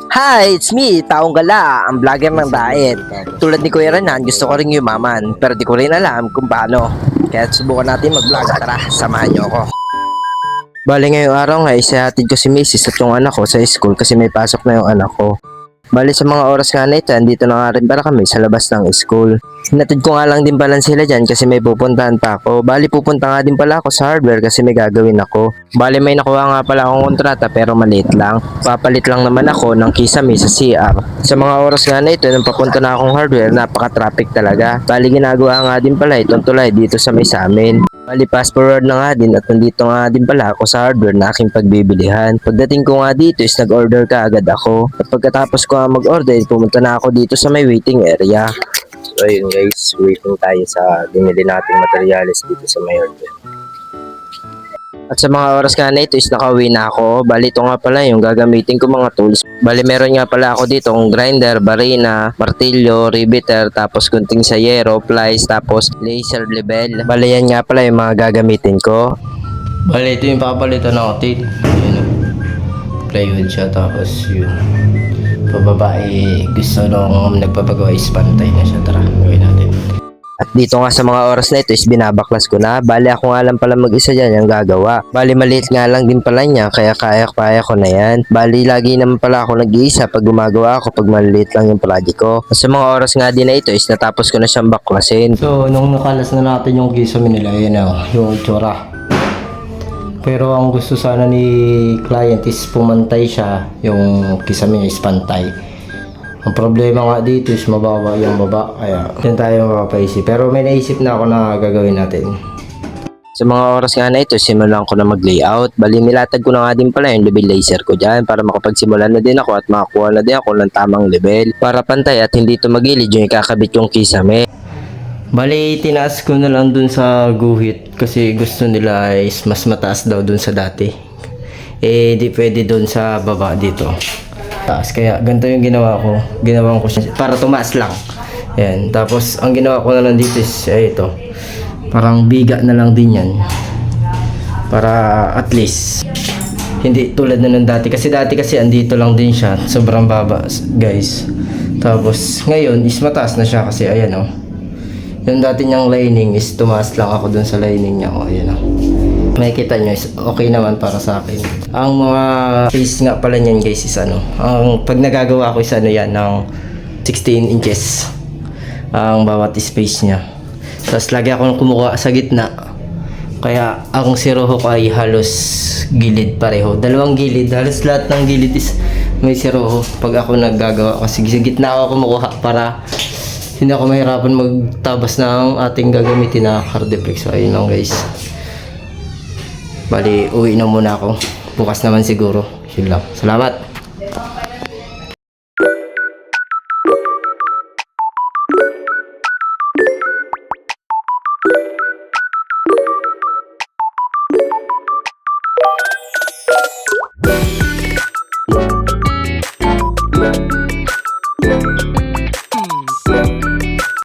Hi, it's me, Taong Gala, ang vlogger ng diet. Tulad ni Kuya Renan, gusto ko rin yumaman, pero di ko rin alam kung paano. Kaya subukan natin mag-vlog. Tara, samahan niyo ako. Bali ngayong araw nga, isahatid ko si Mrs. at yung anak ko sa school kasi may pasok na yung anak ko. Bali sa mga oras nga na ito, andito na nga rin pala kami sa labas ng school. Hinatid ko nga lang din pala sila dyan kasi may pupuntahan pa ako. Bali pupunta nga din pala ako sa hardware kasi may gagawin ako. Bali may nakuha nga pala akong kontrata pero maliit lang. Papalit lang naman ako ng kisame sa CR. Sa mga oras nga na ito, nung papunta na akong hardware, napaka-traffic talaga. Bali ginagawa nga din pala itong tulay dito sa may samin. Bali fast forward na nga din at nandito nga din pala ako sa hardware na aking pagbibilihan. Pagdating ko nga dito is nag-order ka agad ako. At pagkatapos ko nga mag-order, pumunta na ako dito sa may waiting area. So ayun guys, waiting tayo sa binili nating materials dito sa may hardware. At sa mga oras nga na ito is nakauwi na ako. Bali ito nga pala yung gagamitin ko mga tools. Bali meron nga pala ako dito ng grinder, barina, martilyo, riveter, tapos gunting sayero, plies, tapos laser level. Bali yan nga pala yung mga gagamitin ko. Bali, ito yung papalitan ng outate. Yun o. Plywood siya, tapos yun. Pababae, gusto nung nagpapagawa is pantay na siya. Tara, gawin natin. At dito nga sa mga oras na ito is binabaklas ko na. Bali ako nga lang pala mag-isa dyan yung gagawa. Bali maliit nga lang din pala niya kaya kaya ko na yan. Bali lagi naman pala ako nag-iisa pag gumagawa ako pag maliit lang yung project ko. At sa mga oras nga din na ito is natapos ko na siyang baklasin. So, nung nakalas na natin yung kisame nila, yun o, yung itsura. Pero ang gusto sana ni client is pumantay siya, yung kisame niya is pantay. Ang problema nga dito is mababa yung baba, kaya yan tayo mapapaisip. Pero may naisip na ako na gagawin natin. Sa mga oras nga na ito, simulan ko na mag-layout. Bali, nilatag ko na nga din pala yung level laser ko dyan para makapagsimula na din ako at makakuha na din ako ng tamang level para pantay at hindi tumagilid yung ikakabit yung kisame. Bali, tinaas ko na lang dun sa guhit kasi gusto nila is mas mataas daw dun sa dati. Eh, di pwede dun sa baba dito. Taas, kaya ganito yung ginawa ko siya para tumaas lang. Ayan, tapos ang ginawa ko na lang dito is ito, parang biga na lang din yan para at least hindi tulad na ng dati kasi andito lang din siya, sobrang baba guys. Tapos ngayon is mataas na siya kasi ayan o, yung dati niyang lining is tumaas lang ako dun sa lining niya o, ayan o. Makikita nyo is okay naman para sa akin. Ang mga space nga pala niyan guys is ang pag nagagawa ko is yan ng 16 inches ang bawat space niya. Tapos lagi ako kumukuha sa gitna. Kaya ang zero hook ay halos gilid pareho. Dalawang gilid, halos lahat ng gilid is may zero hook pag ako naggagawa. Kasi sa gitna ako kumukuha para hindi ako mahirapan magtabas ng ating gagamitin na hardeflex. So ayun lang guys. Bali, uwi na muna ako. Bukas naman siguro. Yun lang. Salamat!